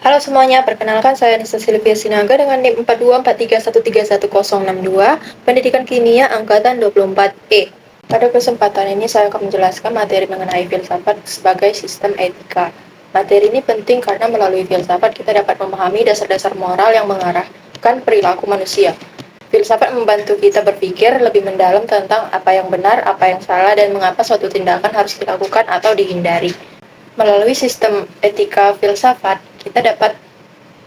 Halo semuanya, perkenalkan saya Nisa Silvia Sinaga dengan NIM 4243131062, Pendidikan Kimia Angkatan 24E. Pada kesempatan ini saya akan menjelaskan materi mengenai filsafat sebagai sistem etika. Materi ini penting karena melalui filsafat kita dapat memahami dasar-dasar moral yang mengarahkan perilaku manusia. Filsafat membantu kita berpikir lebih mendalam tentang apa yang benar, apa yang salah, dan mengapa suatu tindakan harus dilakukan atau dihindari. Melalui sistem etika filsafat, kita dapat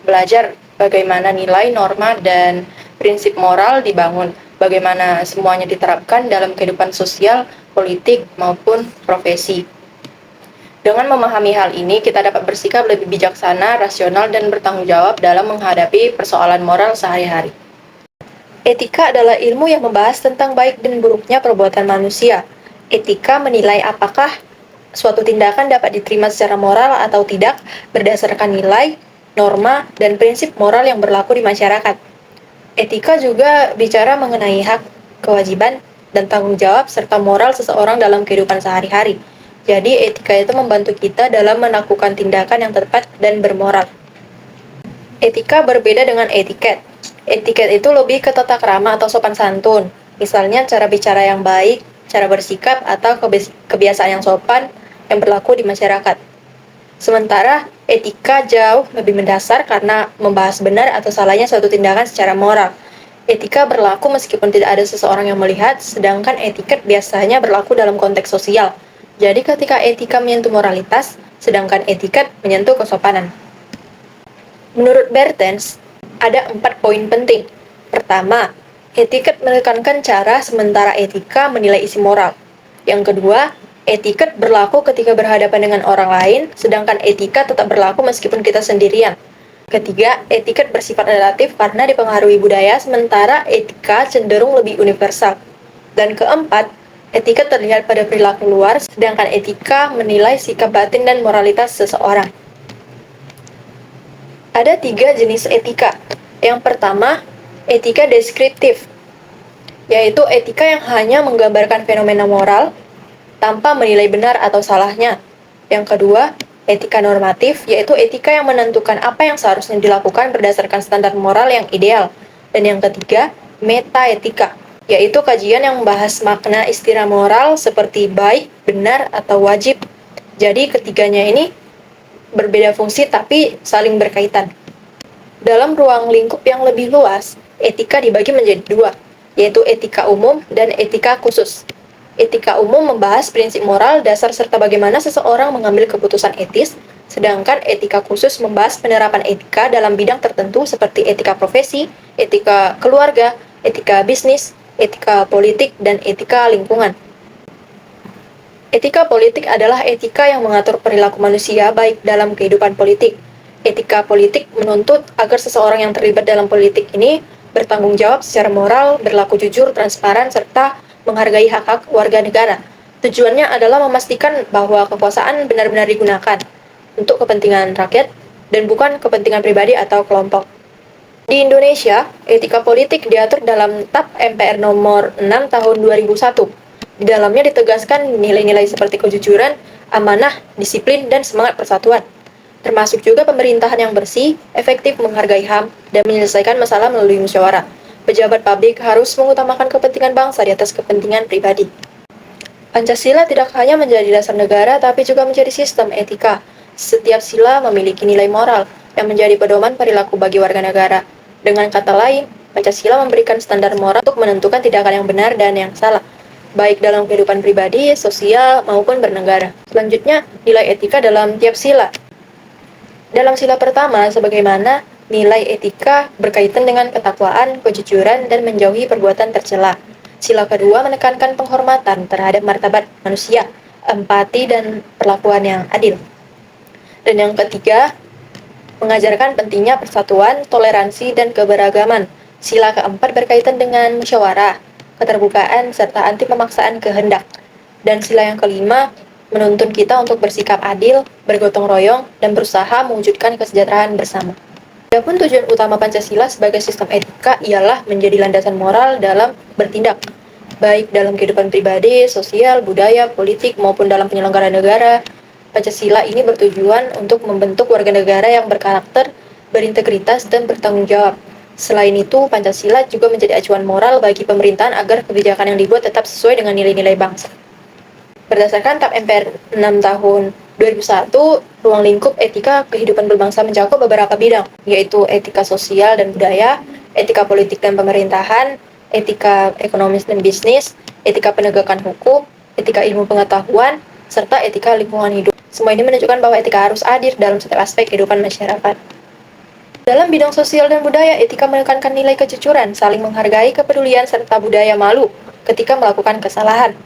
belajar bagaimana nilai, norma, dan prinsip moral dibangun, bagaimana semuanya diterapkan dalam kehidupan sosial, politik, maupun profesi. Dengan memahami hal ini, kita dapat bersikap lebih bijaksana, rasional, dan bertanggung jawab dalam menghadapi persoalan moral sehari-hari. Etika adalah ilmu yang membahas tentang baik dan buruknya perbuatan manusia. Etika menilai apakah suatu tindakan dapat diterima secara moral atau tidak berdasarkan nilai, norma, dan prinsip moral yang berlaku di masyarakat. Etika juga bicara mengenai hak, kewajiban, dan tanggung jawab serta moral seseorang dalam kehidupan sehari-hari. Jadi etika itu membantu kita dalam melakukan tindakan yang tepat dan bermoral. Etika berbeda dengan etiket. Etiket itu lebih ke tata krama atau sopan santun. Misalnya cara bicara yang baik, cara bersikap, atau kebiasaan yang sopan yang berlaku di masyarakat. Sementara etika jauh lebih mendasar karena membahas benar atau salahnya suatu tindakan secara moral. Etika berlaku meskipun tidak ada seseorang yang melihat, sedangkan etiket biasanya berlaku dalam konteks sosial. Jadi ketika etika menyentuh moralitas, sedangkan etiket menyentuh kesopanan. Menurut Bertens, ada 4 poin penting. Pertama, etiket menekankan cara, sementara etika menilai isi moral. Yang kedua, etiket berlaku ketika berhadapan dengan orang lain, sedangkan etika tetap berlaku meskipun kita sendirian. Ketiga, etiket bersifat relatif karena dipengaruhi budaya, sementara etika cenderung lebih universal. Dan keempat, etiket terlihat pada perilaku luar, sedangkan etika menilai sikap batin dan moralitas seseorang. Ada 3 jenis etika. Yang pertama, etika deskriptif, yaitu etika yang hanya menggambarkan fenomena moral tanpa menilai benar atau salahnya. Yang kedua, etika normatif, yaitu etika yang menentukan apa yang seharusnya dilakukan berdasarkan standar moral yang ideal. Dan yang ketiga, metaetika, yaitu kajian yang membahas makna istilah moral seperti baik, benar, atau wajib. Jadi ketiganya ini berbeda fungsi tapi saling berkaitan. Dalam ruang lingkup yang lebih luas, etika dibagi menjadi 2, yaitu etika umum dan etika khusus. Etika umum membahas prinsip moral, dasar, serta bagaimana seseorang mengambil keputusan etis, sedangkan etika khusus membahas penerapan etika dalam bidang tertentu seperti etika profesi, etika keluarga, etika bisnis, etika politik, dan etika lingkungan. Etika politik adalah etika yang mengatur perilaku manusia baik dalam kehidupan politik. Etika politik menuntut agar seseorang yang terlibat dalam politik ini bertanggung jawab secara moral, berlaku jujur, transparan, serta menghargai hak-hak warga negara. Tujuannya adalah memastikan bahwa kekuasaan benar-benar digunakan untuk kepentingan rakyat dan bukan kepentingan pribadi atau kelompok. Di Indonesia, etika politik diatur dalam TAP MPR nomor 6 tahun 2001. Di dalamnya ditegaskan nilai-nilai seperti kejujuran, amanah, disiplin, dan semangat persatuan. Termasuk juga pemerintahan yang bersih, efektif menghargai HAM, dan menyelesaikan masalah melalui musyawarah. Pejabat publik harus mengutamakan kepentingan bangsa di atas kepentingan pribadi. Pancasila tidak hanya menjadi dasar negara, tapi juga menjadi sistem etika. Setiap sila memiliki nilai moral yang menjadi pedoman perilaku bagi warga negara. Dengan kata lain, Pancasila memberikan standar moral untuk menentukan tindakan yang benar dan yang salah, baik dalam kehidupan pribadi, sosial, maupun bernegara. Selanjutnya, nilai etika dalam tiap sila. Dalam sila pertama, sebagaimana nilai etika berkaitan dengan ketakwaan, kejujuran, dan menjauhi perbuatan tercela. Sila kedua menekankan penghormatan terhadap martabat manusia, empati, dan perlakuan yang adil. Dan yang ketiga, mengajarkan pentingnya persatuan, toleransi, dan keberagaman. Sila keempat berkaitan dengan musyawarah, keterbukaan, serta anti pemaksaan kehendak. Dan sila yang kelima menuntun kita untuk bersikap adil, bergotong royong, dan berusaha mewujudkan kesejahteraan bersama. Adapun tujuan utama Pancasila sebagai sistem etika ialah menjadi landasan moral dalam bertindak, baik dalam kehidupan pribadi, sosial, budaya, politik, maupun dalam penyelenggaraan negara. Pancasila ini bertujuan untuk membentuk warga negara yang berkarakter, berintegritas, dan bertanggung jawab. Selain itu, Pancasila juga menjadi acuan moral bagi pemerintahan agar kebijakan yang dibuat tetap sesuai dengan nilai-nilai bangsa. Berdasarkan TAP MPR 6 tahun 2001, ruang lingkup etika kehidupan berbangsa mencakup beberapa bidang, yaitu etika sosial dan budaya, etika politik dan pemerintahan, etika ekonomis dan bisnis, etika penegakan hukum, etika ilmu pengetahuan, serta etika lingkungan hidup. Semua ini menunjukkan bahwa etika harus hadir dalam setiap aspek kehidupan masyarakat. Dalam bidang sosial dan budaya, etika menekankan nilai kejujuran, saling menghargai, kepedulian, serta budaya malu ketika melakukan kesalahan.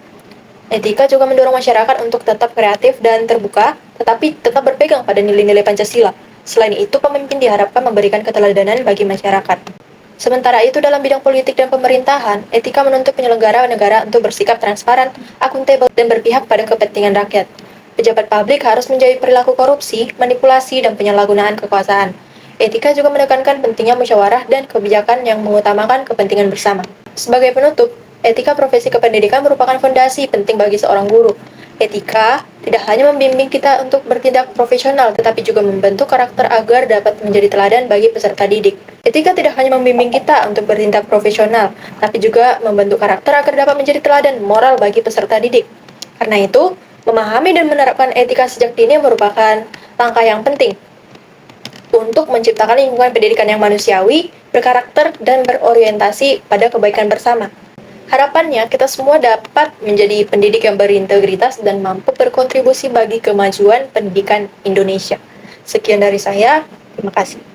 Etika juga mendorong masyarakat untuk tetap kreatif dan terbuka, tetapi tetap berpegang pada nilai-nilai Pancasila. Selain itu, pemimpin diharapkan memberikan keteladanan bagi masyarakat. Sementara itu, dalam bidang politik dan pemerintahan, etika menuntut penyelenggara negara untuk bersikap transparan, akuntabel, dan berpihak pada kepentingan rakyat. Pejabat publik harus menjauhi perilaku korupsi, manipulasi, dan penyalahgunaan kekuasaan. Etika juga menekankan pentingnya musyawarah dan kebijakan yang mengutamakan kepentingan bersama. Sebagai penutup, etika profesi kependidikan merupakan fondasi penting bagi seorang guru. Etika tidak hanya membimbing kita untuk bertindak profesional, tetapi juga membentuk karakter agar dapat menjadi teladan bagi peserta didik. Etika tidak hanya membimbing kita untuk bertindak profesional, tapi juga membentuk karakter agar dapat menjadi teladan moral bagi peserta didik. Karena itu, memahami dan menerapkan etika sejak dini merupakan langkah yang penting untuk menciptakan lingkungan pendidikan yang manusiawi, berkarakter, dan berorientasi pada kebaikan bersama. Harapannya, kita semua dapat menjadi pendidik yang berintegritas dan mampu berkontribusi bagi kemajuan pendidikan Indonesia. Sekian dari saya, terima kasih.